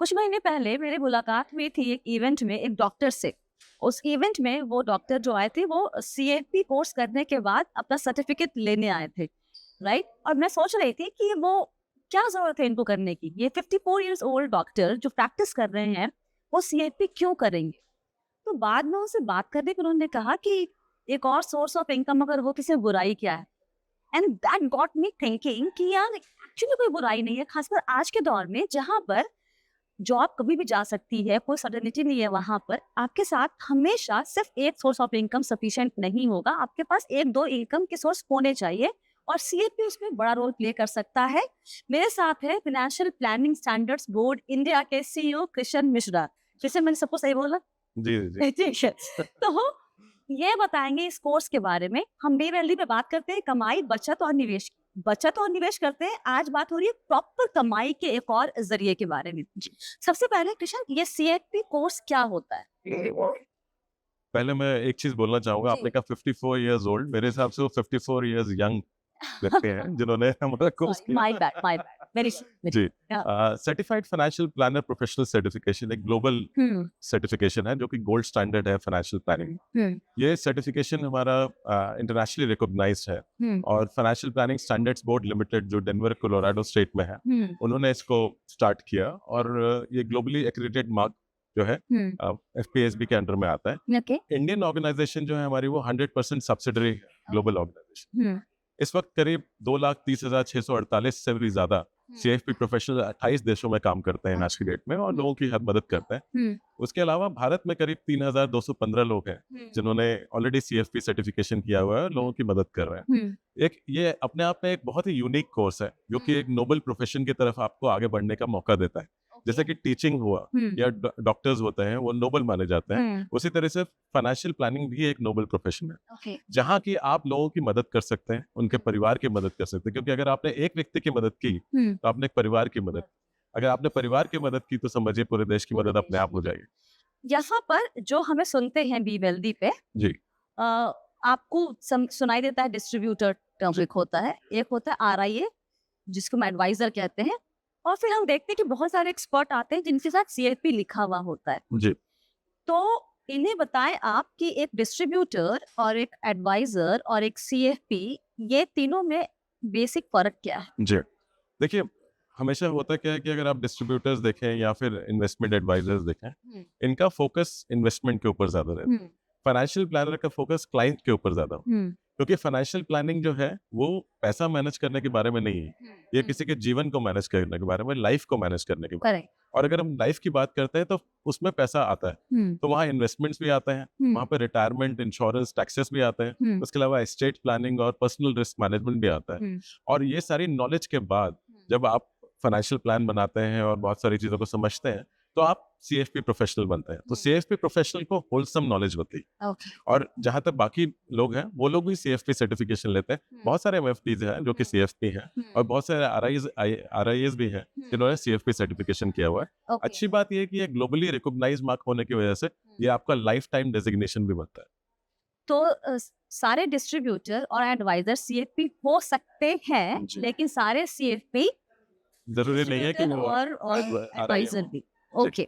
कुछ महीने पहले मेरी मुलाकात हुई थी एक इवेंट में एक डॉक्टर से। उस इवेंट में वो डॉक्टर जो आए थे वो सीएफपी कोर्स करने के बाद अपना सर्टिफिकेट लेने आए थे, राइट? और मैं सोच रही थी कि वो क्या जरूरत है इनको करने की। ये 54 इयर्स ओल्ड डॉक्टर जो प्रैक्टिस कर रहे हैं वो सीएफपी क्यों करेंगे? तो बाद में उनसे बात करने पर उन्होंने कहा कि एक और सोर्स ऑफ इनकम अगर हो किसी बुराई क्या है। And that got me thinking कि यार एक्चुअली कोई बुराई नहीं है, खासकर आज के दौर में जहाँ पर जॉब कभी भी जा सकती है, कोई सर्टेनिटी नहीं है। वहां पर आपके साथ हमेशा सिर्फ एक सोर्स ऑफ इनकम सफिशिएंट नहीं होगा, आपके पास एक दो इनकम के सोर्स होने चाहिए और सीएपी उसमें बड़ा रोल प्ले कर सकता है। मेरे साथ है financial planning standards board India के सीईओ कृष्ण मिश्रा। कृष्ण, मैंने सबको सही बोला? जी जी ठीक है। तो ये बताएंगे इस कोर्स के बारे में। हम बेवैल्यू पे बात करते हैं कमाई, बचत और निवेश की। बचत और निवेश करते हैं, आज बात हो रही है प्रॉपर कमाई के एक और जरिए के बारे में। सबसे पहले कृष्ण, ये सीएफपी कोर्स क्या होता है? पहले मैं एक चीज बोलना चाहूंगा। आपने कहा 54 इयर्स ओल्ड, मेरे हिसाब से वो 54 इयर्स यंग व्यक्ति हैं जिन्होंने हमारा कोर्स किया। माय बैड वेरी जी। Certified financial planner professional certification एक ग्लोबल सर्टिफिकेशन है जो कि गोल्ड स्टैंडर्ड है फाइनेंशियल प्लानिंग। ये सर्टिफिकेशन हमारा इंटरनेशनली रिकॉग्नाइज्ड है और financial planning standards board limited जो डेनवर कोलोराडो स्टेट में है उन्होंने इसको स्टार्ट किया और ये ग्लोबली एक्रेडिटेड मार्क जो है एफपीएसबी के अंडर में आता है। इंडियन ऑर्गेनाइजेशन जो है हमारी वो 100% सब्सिडरी ग्लोबल ऑर्गेनाइजेशन। इस वक्त करीब 2,30,648 से भी ज्यादा सीएफपी प्रोफेशनल 28 देशों में काम करते हैं आज की डेट में और लोगों की हर मदद करते हैं। उसके अलावा भारत में करीब 3,215 लोग हैं जिन्होंने ऑलरेडी सीएफपी सर्टिफिकेशन किया हुआ है और लोगों की मदद कर रहे हैं। एक ये अपने आप में एक बहुत ही यूनिक कोर्स है जो कि एक नोबल प्रोफेशन की तरफ आपको आगे बढ़ने का मौका देता है। जैसे कि टीचिंग हुआ या डॉक्टर्स होते हैं वो नोबल माने जाते हैं, उसी तरह से फाइनेंशियल प्लानिंग भी एक नोबल प्रोफेशन है जहाँ की आप लोगों की मदद कर सकते हैं, उनके परिवार की मदद कर सकते हैं। क्योंकि अगर आपने एक व्यक्ति की मदद की तो आपने एक परिवार की मदद, अगर आपने परिवार की मदद की तो समझिए पूरे देश की मदद अपने आप हो जाएगी। यहाँ पर जो हमें सुनते हैं बी वेल्दी पे जी आपको सुनाई देता है डिस्ट्रीब्यूटर टर्म एक होता है, एक होता है आरआईए जिसको हम एडवाइजर कहते हैं, और फिर हम देखते हैं कि बहुत सारे एक्सपर्ट आते हैं जिनके साथ सीएफपी लिखा हुआ होता है। जी। तो इन्हें बताएं आप कि एक डिस्ट्रीब्यूटर और एक एडवाइजर और एक सीएफपी, ये तीनों में बेसिक फर्क क्या है? जी देखिए, हमेशा होता क्या है कि अगर आप डिस्ट्रीब्यूटर्स देखें या फिर इन्वेस्टमेंट एडवाइजर्स देखें, इनका फोकस इन्वेस्टमेंट के ऊपर ज्यादा रहता है। फाइनेंशियल प्लानर का फोकस क्लाइंट के ऊपर ज्यादा, क्योंकि फाइनेंशियल प्लानिंग जो है वो पैसा मैनेज करने के बारे में नहीं है, ये किसी के जीवन को मैनेज करने के बारे में, लाइफ को मैनेज करने के बारे में। और अगर हम लाइफ की बात करते हैं तो उसमें पैसा आता है, तो वहाँ इन्वेस्टमेंट्स भी आते हैं, वहाँ पे रिटायरमेंट, इंश्योरेंस, टैक्सेस भी आते हैं, उसके अलावा एस्टेट प्लानिंग और पर्सनल रिस्क मैनेजमेंट भी आता है। और ये सारी नॉलेज के बाद जब आप फाइनेंशियल प्लान बनाते हैं और बहुत सारी चीजों को समझते हैं तो आप सीएफपी प्रोफेशनल बनते हैं। तो सीएफपी प्रोफेशनल को होलसम नॉलेज होती है। और जहां तक बाकी लोग हैं वो लोग भी सीएफपी सर्टिफिकेशन लेते हैं। बहुत सारे एमएफटीज हैं जो कि सीएफपी हैं और बहुत सारे आरआईएस भी हैं जिन्होंने सीएफपी सर्टिफिकेशन किया हुआ है। अच्छी बात यह है कि ये ग्लोबली रिकॉग्नाइज्ड मार्क होने की वजह से ये आपका लाइफ टाइम डेजिग्नेशन भी बनता है। तो सारे डिस्ट्रीब्यूटर और एडवाइजर सीएफपी हो सकते हैं, लेकिन सारे सीएफपी जरूरी नहीं है कि और एडवाइजर भी। ओके,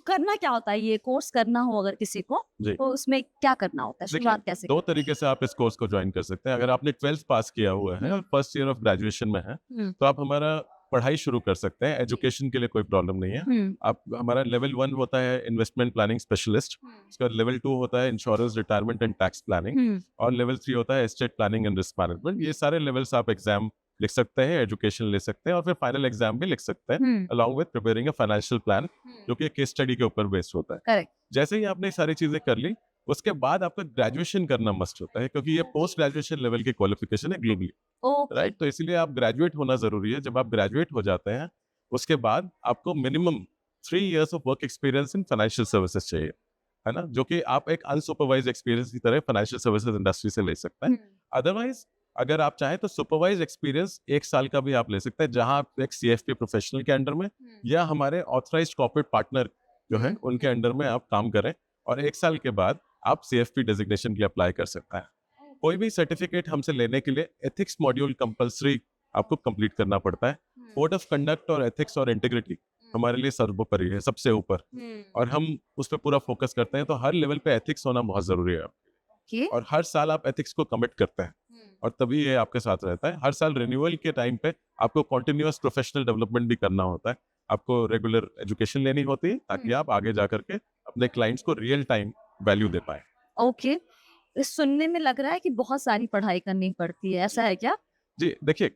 करना क्या होता है? ये कोर्स करना हो अगर किसी को तो उसमें क्या करना होता है? शुरुआत कैसे? दो तरीके से आप इस कोर्स को ज्वाइन कर सकते हैं। अगर आपने 12th पास किया हुआ है और फर्स्ट ईयर ऑफ ग्रेजुएशन में है तो आप हमारा पढ़ाई शुरू कर सकते हैं। एजुकेशन के लिए कोई प्रॉब्लम नहीं है। आप हमारा लेवल 1 होता है इन्वेस्टमेंट प्लानिंग स्पेशलिस्ट, उसका लेवल 2 होता है insurance, retirement and tax planning, और लेवल 3 होता है estate planning and risk management. ये सारे लेवल्स आप एग्जाम लिख सकते हैं, एजुकेशन ले सकते हैं और फिर फाइनल एग्जाम भी लिख सकते हैं along with preparing a financial plan जो कि केस स्टडी के ऊपर बेस्ड होता है। Correct. जैसे ही आपने सारी चीजें कर ली उसके बाद आपका ग्रेजुएशन करना मस्ट होता है, क्योंकि ये पोस्ट ग्रेजुएशन लेवल की क्वालिफिकेशन है ग्लोबली, राइट? तो इसीलिए आप ग्रेजुएट होना जरूरी है। जब आप ग्रेजुएट हो जाते हैं उसके बाद आपको minimum 3 years of work experience in financial services चाहिए, है ना, जो कि आप एक अनसुपरवाइज एक्सपीरियंस की तरह फाइनेंशियल सर्विसेज इंडस्ट्री से ले सकते हैं। अदरवाइज अगर आप चाहें तो सुपरवाइज एक्सपीरियंस 1 साल का भी आप ले सकते हैं, जहां आप एक सीएफपी प्रोफेशनल के अंडर में या हमारे ऑथराइज्ड कॉर्पोरेट पार्टनर जो है उनके अंडर में आप काम करें और 1 साल के बाद आप सीएफपी डेजिग्नेशन की अप्लाई कर सकते हैं। कोई भी सर्टिफिकेट हमसे लेने के लिए एथिक्स मॉड्यूल कंपलसरी आपको कंप्लीट करना पड़ता है। कोड ऑफ कंडक्ट और एथिक्स और इंटीग्रिटी हमारे लिए सर्वोपरि है, सबसे ऊपर, और हम उस पर पूरा फोकस करते हैं। तो हर लेवल पे एथिक्स होना बहुत जरूरी है Okay. और हर साल आप एथिक्स को कमिट करते हैं और तभी ये आपके साथ रहता है। हर साल रिन्यूअल के टाइम पे आपको कॉन्टिन्यूअस प्रोफेशनल डेवलपमेंट भी करना होता है, आपको रेगुलर एजुकेशन लेनी होती है ताकि आप आगे जा करके अपने क्लाइंट्स को रियल टाइम वैल्यू दे पाए। ओके, सुनने में लग रहा है कि बहुत सारी पढ़ाई करनी पड़ती है, ऐसा है क्या? जी देखिए,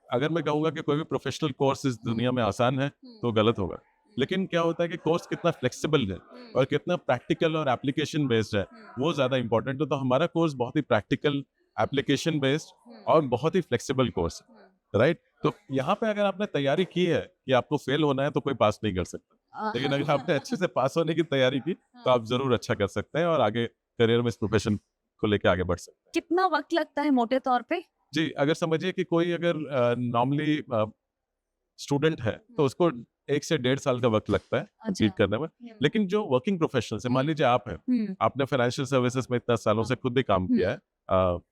अगर मैं कहूँगा कि कोई भी प्रोफेशनल कोर्स इस दुनिया में आसान है तो गलत होगा, लेकिन क्या होता है कि कोर्स कितना फ्लेक्सिबल है और कितना प्रैक्टिकल और एप्लीकेशन बेस्ड है वो ज़्यादा इंपॉर्टेंट है। तो हमारा कोर्स बहुत ही प्रैक्टिकल, एप्लीकेशन बेस्ड और बहुत ही फ्लेक्सिबल कोर्स है, राइट? तो यहाँ पे अगर आपने तैयारी की है कि आपको फेल होना है तो कोई पास नहीं कर सकता, लेकिन अगर आपने अच्छे से पास होने की तैयारी की तो आप जरूर अच्छा कर सकते हैं और आगे करियर में इस प्रोफेशन को लेके आगे बढ़ सकते हैं। कितना वक्त लगता है मोटे तौर पे? जी, अगर समझिए कि कोई अगर नॉर्मली स्टूडेंट है तो उसको 1 से 1.5 साल का वक्त लगता है कंप्लीट करने में, लेकिन जो वर्किंग प्रोफेशनल्स है, मान लीजिए आप हैं, आपने फाइनेंशियल सर्विसेज में इतना सालों से खुद भी काम किया है,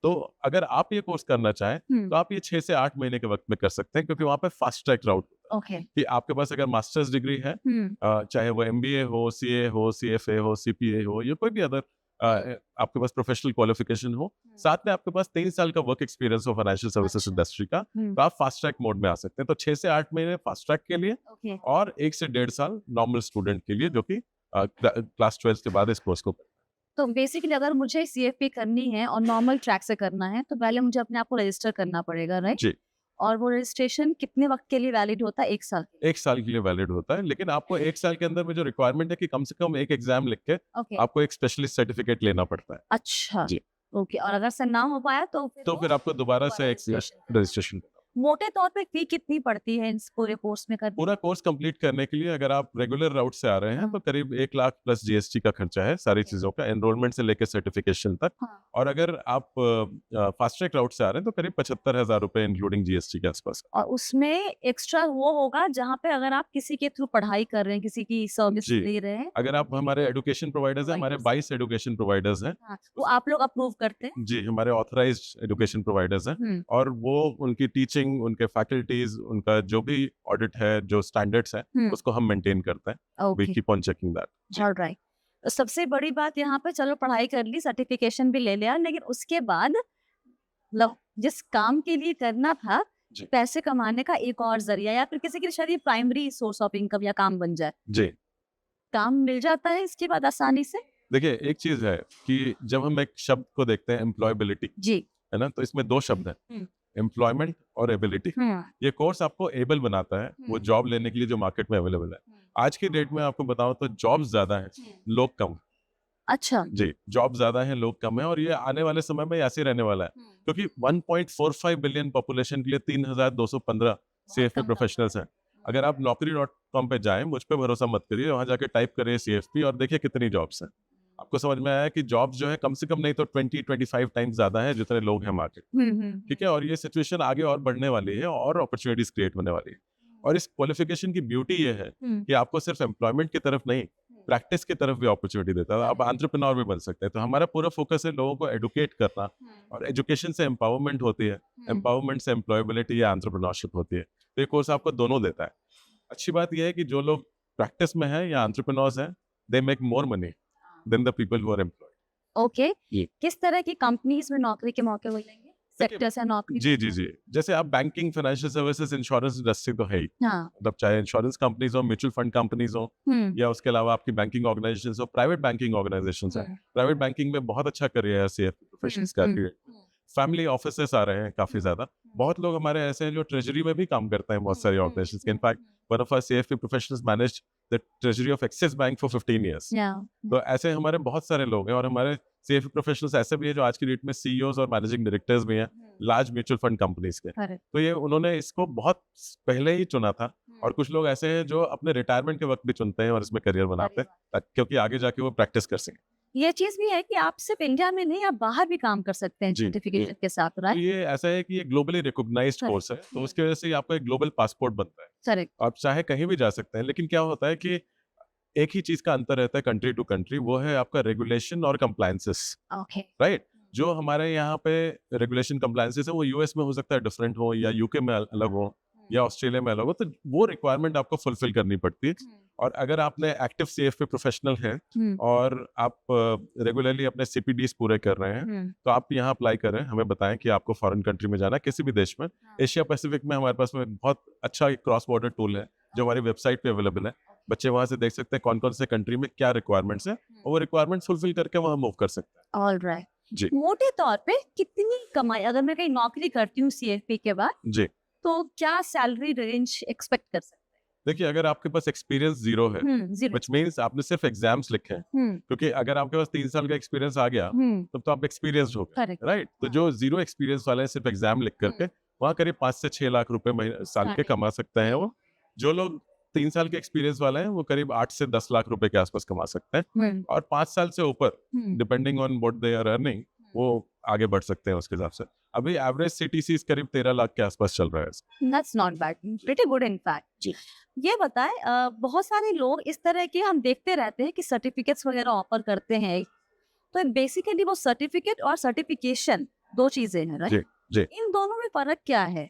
तो अगर आप ये कोर्स करना चाहें तो आप ये 6 से 8 महीने के वक्त में कर सकते हैं, क्योंकि वहाँ पे फास्ट ट्रैक राउट ओके। कि आपके पास अगर मास्टर्स डिग्री है, चाहे वो MBA हो, CA हो, CFA हो, CPA हो या कोई भी अदर आपके पास प्रोफेशनल क्वालिफिकेशन हो, साथ में आपके पास 3 साल का वर्क एक्सपीरियंस हो फाइनेंशियल सर्विसेज इंडस्ट्री का, तो आप फास्ट ट्रैक मोड में आ सकते हैं। तो 6 से 8 महीने फास्ट ट्रैक के लिए ओके। और 1 से 1.5 साल नॉर्मल स्टूडेंट के लिए जो कि क्लास 12 के बाद इस कोर्स को। तो बेसिकली अगर मुझे CFP करनी है और नॉर्मल ट्रैक से करना है तो पहले मुझे अपने आप को रजिस्टर करना पड़ेगा, राइट? जी, और वो रजिस्ट्रेशन कितने वक्त के लिए वैलिड होता है? 1 साल? 1 साल के लिए वैलिड होता है, लेकिन आपको 1 साल के अंदर में जो रिक्वायरमेंट है कि कम से कम एक एग्जाम लिख के ओके। आपको एक स्पेशलिस्ट सर्टिफिकेट लेना पड़ता है। अच्छा। जी। ओके, और अगर से ना हो पाया तो तो फिर आपको दोबारा से एक रजिस्ट्रेशन। मोटे तौर पे फी कितनी पड़ती है इस पूरे कोर्स में करने? पूरा कोर्स कंप्लीट करने के लिए अगर आप रेगुलर राउट से आ रहे हैं तो करीब 1 लाख प्लस GST का खर्चा है सारी चीजों का, एनरोलमेंट से लेकर सर्टिफिकेशन तक। हाँ। और अगर आप फास्ट ट्रैक राउट से आ रहे हैं तो करीब 75,000 रुपए इंक्लूडिंग GST के आसपास। और उसमें एक्स्ट्रा वो होगा जहाँ पे अगर आप किसी के थ्रू पढ़ाई कर रहे हैं, किसी की सर्विस जी। ले रहे हैं, अगर आप हमारे एजुकेशन प्रोवाइडर्स हैं, हमारे 22 एजुकेशन प्रोवाइडर्स हैं, हाँ, वो आप लोग अप्रूव करते हैं? जी, हमारे ऑथराइज्ड एजुकेशन प्रोवाइडर्स हैं, और वो उनकी टीचिंग, उनके फैकल्टीज, उनका जो भी ऑडिट है, जो स्टैंडर्ड्स हैं, उसको हम मेंटेन करते हैं। We okay, keep on checking that. Alright. तो सबसे बड़ी बात यहाँ पे, चलो पढ़ाई कर ली, सर्टिफिकेशन भी ले लिया, लेकिन उसके बाद मतलब जिस काम के लिए करना था, जी। पैसे कमाने का एक और जरिया, या फिर किसी के लिए शायद ये प्राइमरी सोर्स ऑफ इनकम या काम बन जाए, जी, काम मिल जाता है इसके बाद आसानी से? देखिए एक चीज है कि जब हम एक शब्द को देखते हैं एम्प्लॉयबिलिटी, जी। है ना, तो इसमें 2 शब्द हैं, एम्प्लॉयमेंट और एबिलिटी। ये कोर्स आपको एबल बनाता है वो जॉब लेने के लिए जो मार्केट में अवेलेबल है। आज की डेट में आपको बताऊं तो जॉब ज्यादा है, लोग कम। अच्छा। जी, जॉब ज्यादा है, लोग कम है, और ये आने वाले समय में ऐसे ही रहने वाला है, क्योंकि 1.45 बिलियन पॉपुलेशन के लिए 3,215 CFP प्रोफेशनल्स हैं। अगर आप naukri.com पे जाएं, मुझ पे भरोसा मत करिए, वहां जाके टाइप करिए CFP और देखिए कितनी जॉब्स हैं। आपको समझ में आया कि जॉब्स जो है कम से कम नहीं तो 20-25 टाइम्स ज्यादा है जितने लोग हैं मार्केट, ठीक है। और ये सिचुएशन आगे और बढ़ने वाली है और अपॉर्चुनिटीज क्रिएट होने वाली है। और इस क्वालिफिकेशन की ब्यूटी ये है कि आपको सिर्फ एम्प्लॉयमेंट की तरफ नहीं, प्रैक्टिस की तरफ भी अपॉर्चुनिटी देता है, आप एंटरप्रेन्योर भी बन सकते हैं। तो हमारा पूरा फोकस है लोगों को एडुकेट करना, और एजुकेशन से एम्पावरमेंट होती है, एम्पावरमेंट से एम्प्लॉयबिलिटी या एंटरप्रेन्योरशिप होती है। तो ये कोर्स आपको दोनों देता है। अच्छी बात यह है कि जो लोग प्रैक्टिस में हैं या एंटरप्रेन्योर्स हैं, they make more money than the people who are employed. Okay, जी। किस तरह की कंपनीज में नौकरी के मौके मिलेंगे? सेक्टर से नौकरी? जी जी जी, जैसे आप banking, financial services, insurance industry तो है ही, हाँ। मतलब चाहे इंश्योरेंस कंपनीज हो, म्यूचुअल फंड कंपनीज हो, या उसके अलावा आपकी बैंकिंग ऑर्गेनाइजेशंस हो, प्राइवेट बैंकिंग ऑर्गेनाइजेशंस हैं। प्राइवेट बैंकिंग में बहुत अच्छा करियर है CFP प्रोफेशनल्स का। फैमिली ऑफिसेस आ रहे हैं काफी ज्यादा, बहुत लोग हमारे ऐसे हैं जो ट्रेजरी में भी काम करते हैं, बहुत सारी ऑर्गेनाइजेशंस के। In fact one of our CFP professionals managed the treasury of Axis Bank for 15 years. तो ऐसे हमारे बहुत सारे लोग हैं, और हमारे CFP प्रोफेशनल्स ऐसे भी हैं जो आज की डेट में CEOs और मैनेजिंग डायरेक्टर्स भी हैं लार्ज म्यूचुअल फंड कंपनीज के। तो ये उन्होंने इसको बहुत पहले ही चुना था, और कुछ लोग ऐसे हैं जो अपने रिटायरमेंट के वक्त भी चुनते हैं और इसमें करियर बनाते हैं, क्योंकि आगे जाके वो प्रैक्टिस कर सकें। ये चीज भी है कि आप सिर्फ इंडिया में नहीं, आप बाहर भी काम कर सकते हैं जी, सर्टिफिकेट के साथ, तो राइट? ये ऐसा है कि ये ग्लोबली रिकॉग्नाइज्ड कोर्स है, तो उसकी वजह से आपका एक ग्लोबल पासपोर्ट बनता है, करेक्ट। आप चाहे कहीं भी जा सकते हैं। लेकिन क्या होता है कि एक ही चीज का अंतर रहता है कंट्री टू कंट्री, वो है आपका रेगुलेशन और कंप्लायंसेस, ओके। राइट? जो हमारे यहाँ पे रेगुलेशन कंप्लायंसेस है वो US में हो सकता है डिफरेंट हो, या UK में अलग हो, या ऑस्ट्रेलिया में अलग हो, तो वो रिक्वायरमेंट आपको फुलफिल करनी पड़ती है। और अगर आपने एक्टिव सीएफपी प्रोफेशनल है और आप रेगुलरली अपने सीपीडीज पूरे कर रहे हैं, तो आप यहाँ अप्लाई करें, हमें बताएं कि आपको फॉरेन कंट्री में जाना है, किसी भी देश में। एशिया पैसिफिक में हमारे पास में बहुत अच्छा क्रॉस बॉर्डर टूल है जो हमारी वेबसाइट पे अवेलेबल है। बच्चे वहाँ से देख सकते हैं कौन कौन से कंट्री में क्या रिक्वायरमेंट्स है, और वो रिक्वायरमेंट फुलफिल करके वहाँ मूव कर सकते हैं। ऑलराइट। जी। मोटे तौर पे कितनी कमाई, अगर मैं कहीं नौकरी करती हूँ सीएफपी के बाद, जी, तो क्या सैलरी रेंज एक्सपेक्ट कर सकते देखिए अगर आपके पास एक्सपीरियंस जीरो है, हैं? जीरो। विच मीन्स आपने सिर्फ एग्जाम्स लिखे हैं, क्योंकि अगर आपके पास 3 साल का एक्सपीरियंस आ गया तब तो आप एक्सपीरियंस्ड हो गए, करेक्ट। राइट। तो जो जीरो एक्सपीरियंस वाले हैं, सिर्फ एग्जाम लिख करके वहाँ करीब 5 से 6 लाख रुपए साल के कमा सकते हैं वो। जो लोग 3 साल के एक्सपीरियंस वाले हैं वो करीब 8 से 10 लाख रुपए के आसपास कमा सकते हैं, और 5 साल से ऊपर depending on what they are earning वो आगे बढ़ सकते हैं उसके हिसाब से। अभी एवरेज सीटीसी करीब 13 लाख के आसपास चल रहा है। That's not bad, pretty good in fact। जी। ये बताएं, बहुत सारे लोग इस तरह के हम देखते रहते हैं कि सर्टिफिकेट्स वगैरह ऑफर करते हैं, तो बेसिकली वो सर्टिफिकेट और सर्टिफिकेशन दो चीजें हैं, जी, राइट? जी। इन दोनों में फर्क क्या है?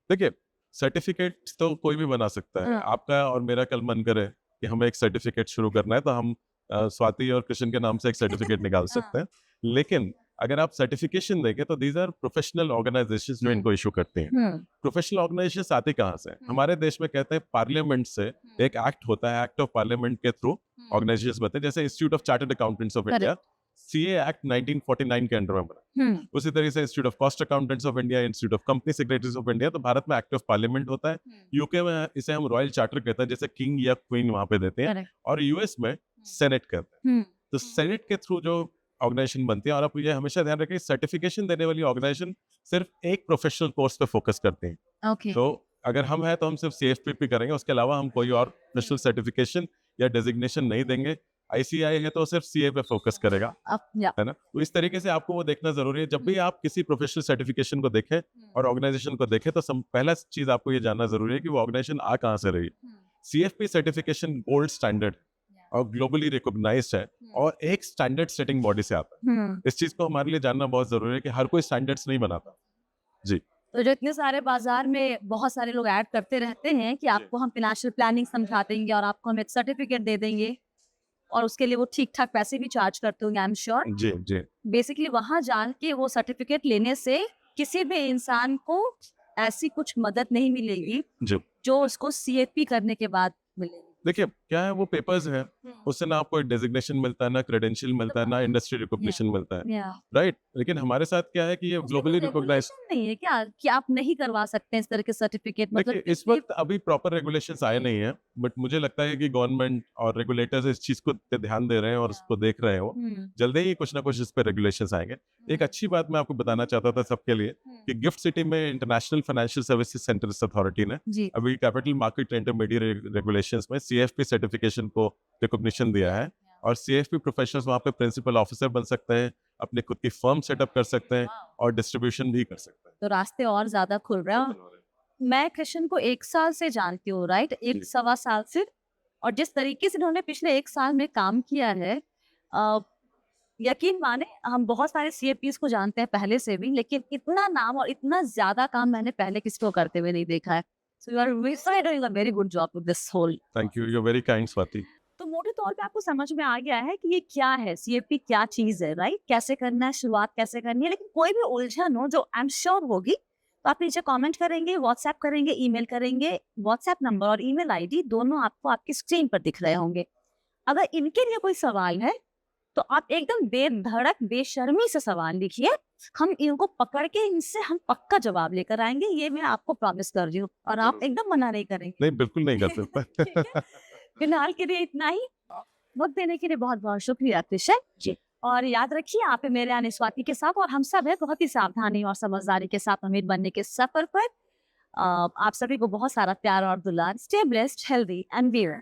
देखिए सर्टिफिकेट तो कोई भी बना सकता है। हाँ। आपका और मेरा कल मन करे कि हमें एक सर्टिफिकेट शुरू करना है, तो हम स्वाति और कृष्ण के नाम से एक सर्टिफिकेट निकाल सकते हैं। लेकिन अगर आप सर्टिफिकेशन देखें तो दीज आर प्रोफेशनल ऑर्गेनाइजेशंस जो इनको इशू करते हैं। प्रोफेशनल ऑर्गेनाइजेशन आते कहाँ से? हमारे देश में कहते हैं पार्लियामेंट से एक एक्ट होता है, एक्ट ऑफ पार्लियामेंट के थ्रू ऑर्गेनाइजेशंस बनते हैं, जैसे institute of chartered accountants of India, CA act 1949 के अंडर में बना। उसी तरीके से institute of cost accountants of India, institute of company secretaries of India. तो भारत में एक्ट ऑफ पार्लियामेंट होता है, यूके में इसे हम रॉयल चार्टर कहते हैं, जैसे किंग या क्वीन वहां पे देते हैं, और यूएस में सेनेट कहते हैं। तो सेनेट के थ्रू जो ऑर्गेनाइजेशन बनती है, और आप ये हमेशा ध्यान रखें सर्टिफिकेशन देने वाली ऑर्गेनाइजेशन सिर्फ एक प्रोफेशनल कोर्स पे फोकस करते हैं। Okay. तो अगर हम हैं तो हम सिर्फ सीएफपीपी करेंगे, उसके अलावा हम कोई और प्रोफेशनल सर्टिफिकेशन या डेजिग्नेशन नहीं देंगे। आईसीआई है तो सिर्फ सीए पे फोकस करेगा, है ना। तो इस तरीके से आपको वो देखना जरूरी है। जब भी आप किसी प्रोफेशनल सर्टिफिकेशन को देखें और ऑर्गेनाइजेशन को देखें, तो पहला चीज आपको ये जानना जरूरी है कि वो ऑर्गेनाइजेशन आ कहाँ से रही है। सीएफपी सर्टिफिकेशन गोल्ड स्टैंडर्ड और ग्लोबली रिकॉग्नाइज्ड है, और एक स्टैंडर्ड सेटिंग बॉडी से आता है। इस चीज को हमारे लिए जानना बहुत जरूरी है कि हर कोई स्टैंडर्ड्स नहीं बनाता। जी। तो जो इतने सारे बाजार में बहुत सारे लोग ऐड करते रहते हैं कि आपको हम फाइनेंशियल प्लानिंग समझा देंगे और आपको हम एक सर्टिफिकेट दे देंगे, और उसके लिए वो ठीक ठाक पैसे भी चार्ज करते होंगे, आई एम श्योर। जी, जी। बेसिकली वहां जान के वो सर्टिफिकेट लेने से किसी भी इंसान को ऐसी कुछ मदद नहीं मिलेगी जो उसको सीएफपी करने के बाद मिलेगी। देखिए क्या है, वो पेपर्स हैं, उससे ना आपको डेजिग्नेशन मिलता है, ना क्रेडेंशियल मिलता है, ना इंडस्ट्री रिकॉग्निशन मिलता है, राइट। लेकिन हमारे साथ क्या है कि ये ग्लोबली रिकॉग्नाइज्ड नहीं है क्या कि आप नहीं करवा सकते इस तरह के सर्टिफिकेट? मतलब इस वक्त अभी प्रॉपर रेगुलेशंस आए नहीं है, बट मुझे लगता है कि गवर्नमेंट और रेगुलेटर्स इस चीज को पे ध्यान दे रहे हैं और उसको देख रहे हैं। वो जल्दी ही कुछ ना कुछ इस पे रेगुलेशंस आएंगे। एक अच्छी बात मैं आपको बताना चाहता था सबके लिए कि गिफ्ट सिटी में international financial services centres authority ने अभी कैपिटल मार्केट इंटरमीडिएट रेगुलेशंस में सीएफपी सर्टिफिकेशन को रिकॉग्निशन दिया है, और सीएफपी प्रोफेशनल्स वहाँ पे प्रिंसिपल ऑफिसर बन सकते हैं, अपने खुद की फर्म सेटअप कर सकते हैं, और डिस्ट्रीब्यूशन भी कर सकते हैं। तो रास्ते और ज्यादा खुल रहे हैं। मैं कृष्ण को 1 साल से जानती हूँ, राइट? 1-1.25 साल से, और जिस तरीके से उन्होंने पिछले 1 साल में काम किया है, यकीन माने हम बहुत सारे सीएपीएस को जानते हैं पहले से भी, लेकिन इतना नाम और इतना ज्यादा काम मैंने पहले किसी को करते हुए नहीं देखा है। So you are really doing a very good job with this whole. Thank you. You're very kind, Swati. तो मोटे तौर पे आपको समझ में आ गया है कि ये क्या है, सीएफपी क्या चीज है, राइट? कैसे करना है, शुरुआत कैसे करनी है। लेकिन कोई भी उलझन हो जो आई एम श्योर होगी, तो आप नीचे कमेंट करेंगे, व्हाट्सएप करेंगे, ईमेल करेंगे। व्हाट्सएप नंबर और ईमेल आईडी दोनों आपको आपकी स्क्रीन पर दिख रहे होंगे। अगर इनके लिए कोई सवाल है तो आप एकदम बेधड़क बेशर्मी से सवाल लिखिए, हम इनको पकड़ के इनसे हम पक्का जवाब लेकर आएंगे, ये मैं आपको प्रॉमिस कर रही हूँ, और आप एकदम मना नहीं करेंगे। नहीं, बिल्कुल नहीं कर सकता। फिलहाल के लिए इतना ही। वक्त देने के लिए बहुत बहुत शुक्रिया कृष्ण जी, और याद रखिए आप है मेरे यानी स्वाति के साथ, और हम सब है बहुत ही सावधानी और समझदारी के साथ अमीर बनने के सफर पर। आप सभी को बहुत सारा प्यार और दुलार। Stay blessed, healthy and Veer.